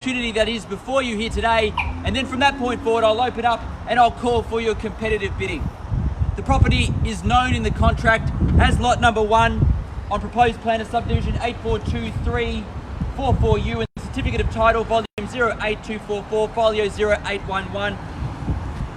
opportunity that is before you here today, and then from that point forward I'll open up and I'll call for your competitive bidding. The property is known in the contract as lot number 1 on proposed plan of subdivision 842344U and certificate of title volume 08244 folio 0811,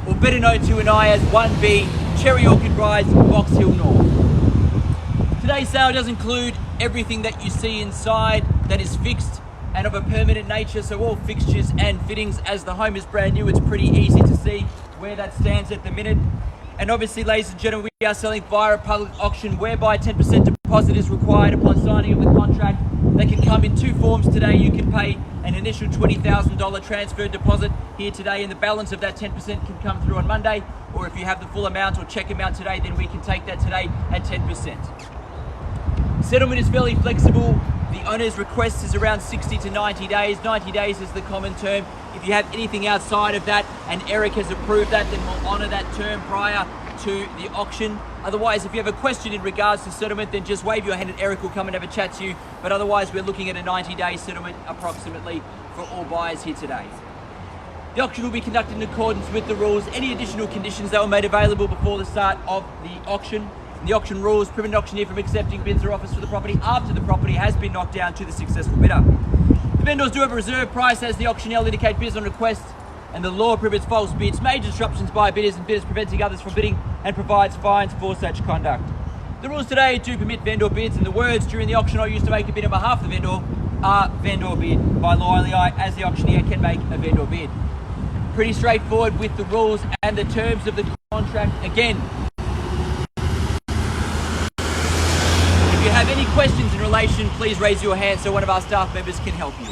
or better known to an eye as 1B Cherry Orchard Rise, Box Hill North. Today's sale does include everything that you see inside that is fixed and of a permanent nature, so all fixtures and fittings. As the home is brand new, it's pretty easy to see where that stands at the minute. And obviously, ladies and gentlemen, we are selling via a public auction whereby 10% deposit is required upon signing of the contract. They can come in 2 forms today. You can pay an initial $20,000 transfer deposit here today, and the balance of that 10% can come through on Monday, or if you have the full amount or check amount today, then we can take that today at 10%. Settlement is fairly flexible. The owner's request is around 60 to 90 days. 90 days is the common term. If you have anything outside of that and Eric has approved that, then we'll honour that term prior to the auction. Otherwise, if you have a question in regards to settlement, then just wave your hand and Eric will come and have a chat to you. But otherwise, we're looking at a 90-day settlement approximately for all buyers here today. The auction will be conducted in accordance with the rules. Any additional conditions that were made available before the start of the auction. The auction rules prevent an auctioneer from accepting bids or offers for the property after the property has been knocked down to the successful bidder. The vendors do have a reserve price as the auctioneer will indicate bids on request, and the law prohibits false bids, major disruptions by bidders and bidders preventing others from bidding, and provides fines for such conduct. The rules today do permit vendor bids, and the words during the auction I used to make a bid on behalf of the vendor are vendor bid. By law only I, as the auctioneer, can make a vendor bid. Pretty straightforward with the rules and the terms of the contract. Again, if you have any questions in relation, please raise your hand so one of our staff members can help you.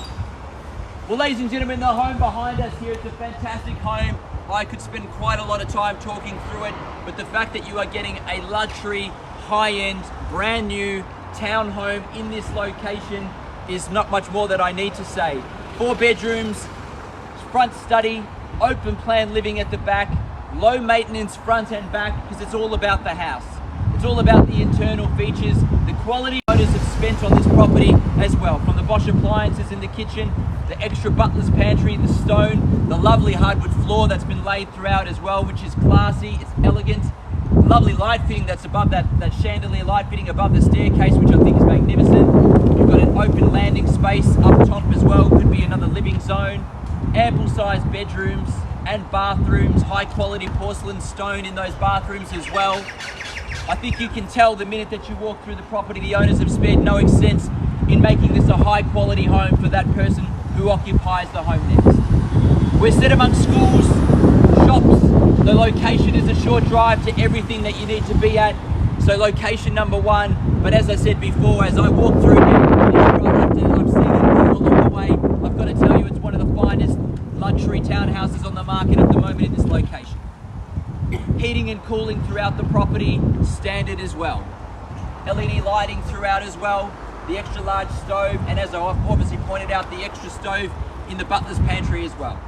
Well, ladies and gentlemen, the home behind us here, it's a fantastic home. I could spend quite a lot of time talking through it, but the fact that you are getting a luxury, high-end, brand new townhome in this location is not much more that I need to say. 4 bedrooms, front study, open plan living at the back, low maintenance front and back, because it's all about the house. It's all about the internal features, the quality owners have spent on this property as well, from the Bosch appliances in the kitchen, the extra butler's pantry, the stone, the lovely hardwood floor that's been laid throughout as well, which is classy, it's elegant. Lovely light fitting that's above that chandelier light fitting above the staircase, which I think is magnificent. You've got an open landing space up top as well, could be another living zone. Ample sized bedrooms and bathrooms, high quality porcelain stone in those bathrooms as well. I think you can tell the minute that you walk through the property, the owners have spared no expense in making this a high quality home for that person who occupies the home next. We're set amongst schools, shops. The location is a short drive to everything that you need to be at. So location number 1, but as I said before, as I walk through now, I've seen it all along the way. I've got to tell you, it's one of the finest luxury townhouses on the market at the moment in this location. Heating and cooling throughout the property, standard as well. LED lighting throughout as well, the extra large stove, and as I've obviously pointed out, the extra stove in the butler's pantry as well.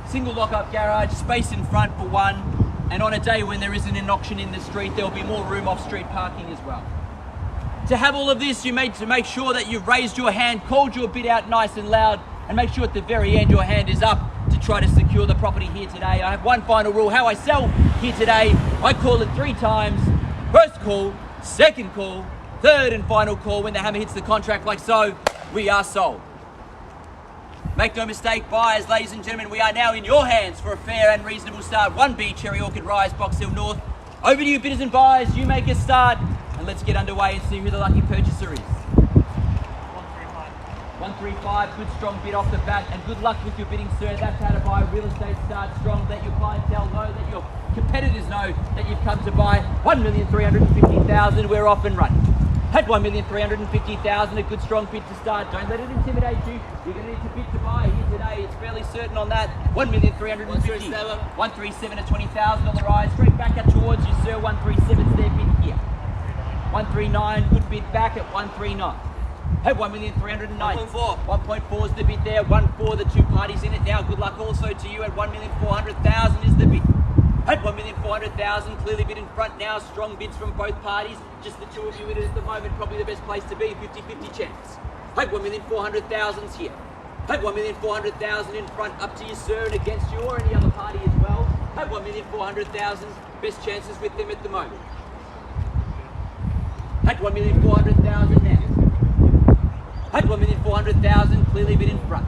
Single lock-up garage, space in front for 1, and on a day when there isn't an auction in the street, there'll be more room off-street parking as well. To have all of this, you need to make sure that you've raised your hand, called your bid out nice and loud, and make sure at the very end your hand is up to try to secure the property here today. I have one final rule, how I sell here today. I call it 3 times. First call, second call, third and final call. When the hammer hits the contract like so, we are sold. Make no mistake, buyers, ladies and gentlemen, we are now in your hands for a fair and reasonable start. 1B Cherry Orchard Rise, Box Hill North. Over to you bidders and buyers, you make a start, and let's get underway and see who the lucky purchaser is. 135, good strong bid off the bat, and good luck with your bidding, sir. That's how to buy real estate. Start strong. Let your clientele know, that your competitors know that you've come to buy. 1,350,000, we're off and running. At 1,350,000, a good strong bid to start. Don't let it intimidate you. You're going to need to bid to buy here today. It's fairly certain on that. 1,350,000. 137 at 20,000 on the rise. Straight back up towards you, sir. 137's their bid here. 139, good bid back at 139. At 1,390,000. 1.4 is the bid there. 1.4, the 2 parties in it now. Good luck also to you at 1,400,000 is the bid. At 1,400,000, clearly bid in front now. Strong bids from both parties. Just the 2 of you in it at the moment. Probably the best place to be. 50-50 chance. At 1,400,000's here. At 1,400,000 in front, up to you, sir, and against you or any other party as well. At 1,400,000, best chances with them at the moment. At 1,400,000 now. At 1,400,000, clearly been in front.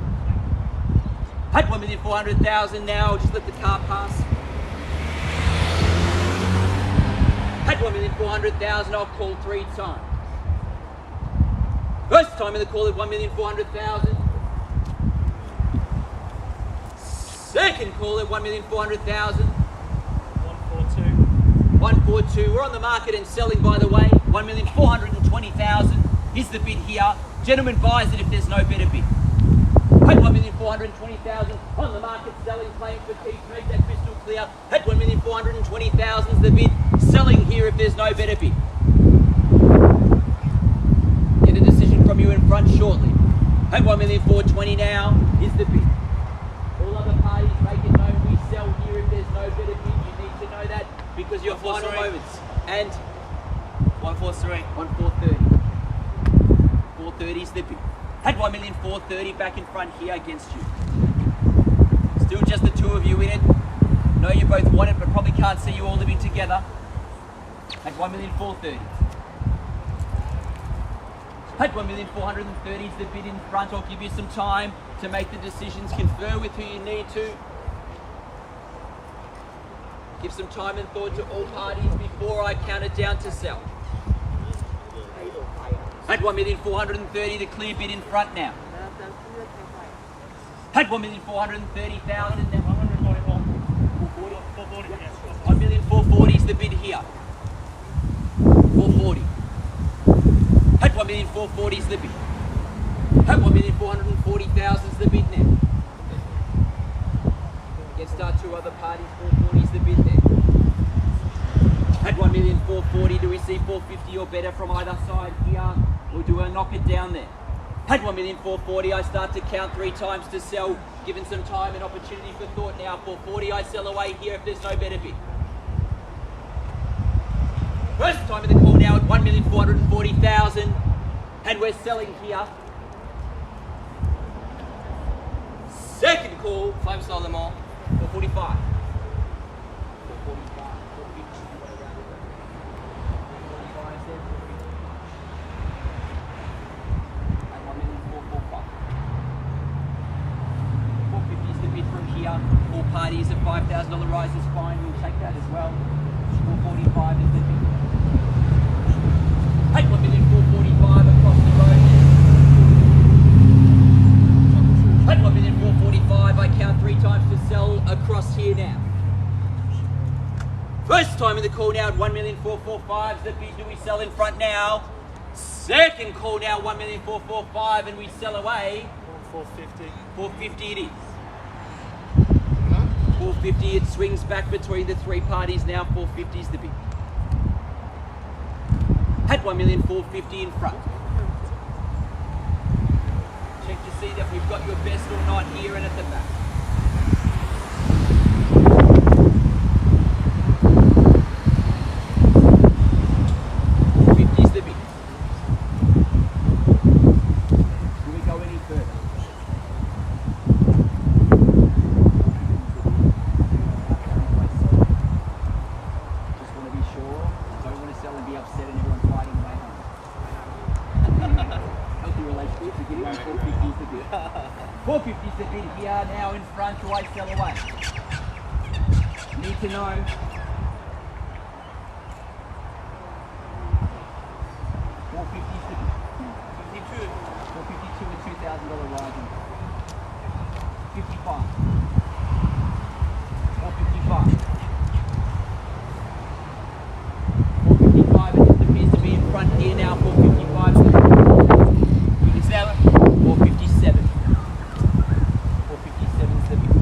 At 1,400,000 now, just let the car pass. At 1,400,000, I'll call 3 times. First time in the call at 1,400,000. Second call at 1,400,000. 142. 142. We're on the market and selling, by the way. 1,420,000 is the bid here. Gentlemen, buys it if there's no better bid. At 1,420,000 on the market selling, playing for keeps. Make that crystal clear. At 1,420,000 is the bid. Selling here if there's no better bid. Get a decision from you in front shortly. At 1,420,000 now is the bid. All other parties make it known we sell here if there's no better bid. You need to know that because your final moments. And 143. 1,430. 430 is the bid. At 1,430,000 back in front here against you. Still just the two of you in it. Know you both want it, but probably can't see you all living together. At 1,430,000. At 1,430,000 is the bid in front. I'll give you some time to make the decisions. Confer with who you need to. Give some time and thought to all parties before I count it down to sell. At 1,430,000, the clear bid in front now. At 1,430,000 now. 1,440,000 is the bid here. 440. At 1,440,000 is the bid. At 1,440,000 is the bid now. Against our two other parties, 440 is the bid there. At 1,440,000, do we see 450 or better from either side here? Or do I knock it down there? At 1,440,000, I start to count 3 times to sell, given some time and opportunity for thought now. 440, I sell away here if there's no better bid. First time in the call now at 1,440,000, and we're selling here. Second call, 5 star them all. 445. 450 is the bid from here. All parties, a $5,000 rise is fine. We'll take that as well. 445 is the bid. At 1,445,000 across the road. At 1,445,000, I count 3 times to sell across here now. First time in the call now at 1,445,000 is the bid. Do we sell in front now? Second call now, 1,445,000, and we sell away. 450. 450 it is. 450, it swings back between the 3 parties now. 450 is the bid. At 1,450,000 in front. Check to see that we've got your best or not here and at the back. 450 is the bid. Do we go any further? Just want to be sure. Don't want to sell and be upset and everyone fighting way home. Healthy relationships, you get it. 450 is the bid. 450 is the bid here now in front. Do I sell away? Need to know. 450 is the bid. 52. 452 with $2,000 rising. 55. 455. 455, it just appears to be in front here now. 455. 57. 457. 457 is the bid.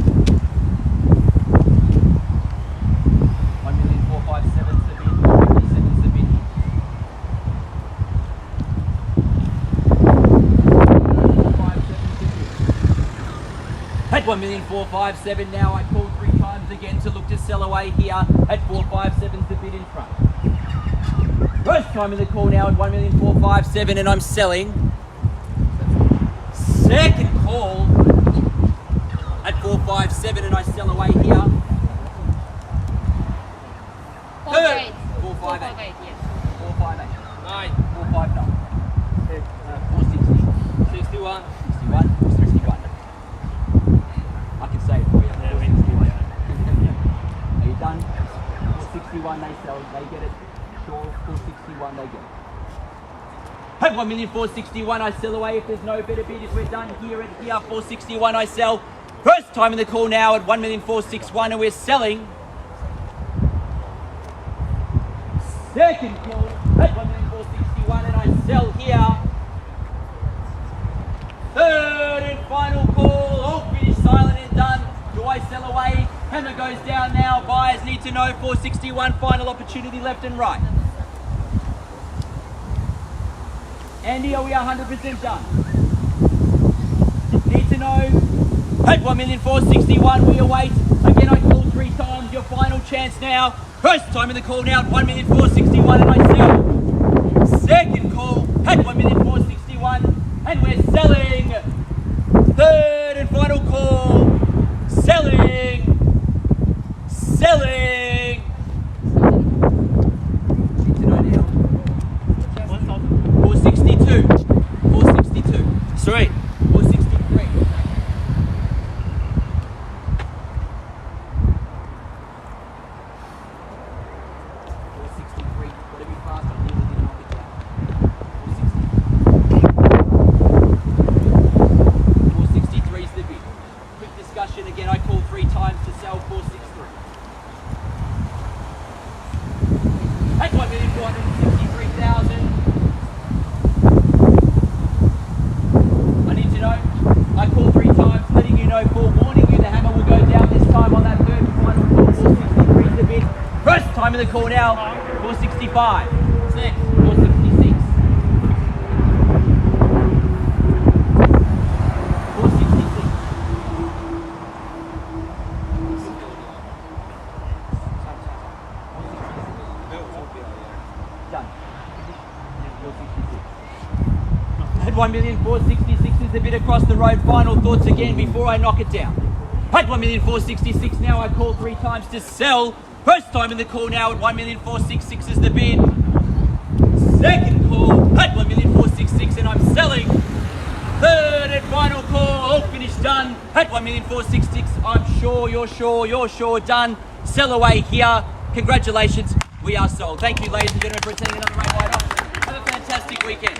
1,457 is the bid. 457 is the bid. 457 is the bid. At 1,457 now, I called 3 times again to look to sell away here. At 457 is the bid in front. First time in the call now at 1,457,000 and I'm selling. Second call 457 and I sell away here. Third. 458. Yes. 458. 9. 459. 460. 61. 61. 461. I can say it for you. Yeah, we can do that. Are you done? 461 they sell, they get it. Sure, 461 they get it. At 1,461 I sell away if there's no better bid. If we're done here at here, 461 I sell. First time in the call now at 1,461 and we're selling. Second call at 1,461 and I sell here. Third and final call, all finished, silent and done. Do I sell away? Hammer goes down now. Buyers need to know 461, final opportunity left and right. Andy, are we 100% done? Need to know. At 1,461 we await. Again, I call 3 times. Your final chance now. First time in the call now at 1,461 and I sell. Second call at 1,461 and we're selling. Third and final call. Selling. Selling. Need to know now. 462. 462. Sweet. 463. 463. Gotta be fast. I nearly didn't knock it down. 463 is the bid. Quick discussion again. I call 3 times to sell 463. At 1,463,000. I need to know. I call 3 times, letting you know, forewarning you, the hammer will go down this time on that third and final call. 463 is the bid. First time in the call now. 465. 6. 466. 466. Done. 466. At 1,466 is the bid across the road. Final thoughts again before I knock it down. At 1,466 now I call 3 times to sell. First time in the call now at 1,466 is the bid. Second call at 1,466 and I'm selling. Third and final call, all finished, done. At 1,466, I'm sure, you're sure, done. Sell away here. Congratulations, we are sold. Thank you, ladies and gentlemen, for attending another Rain White Off. Have a fantastic weekend.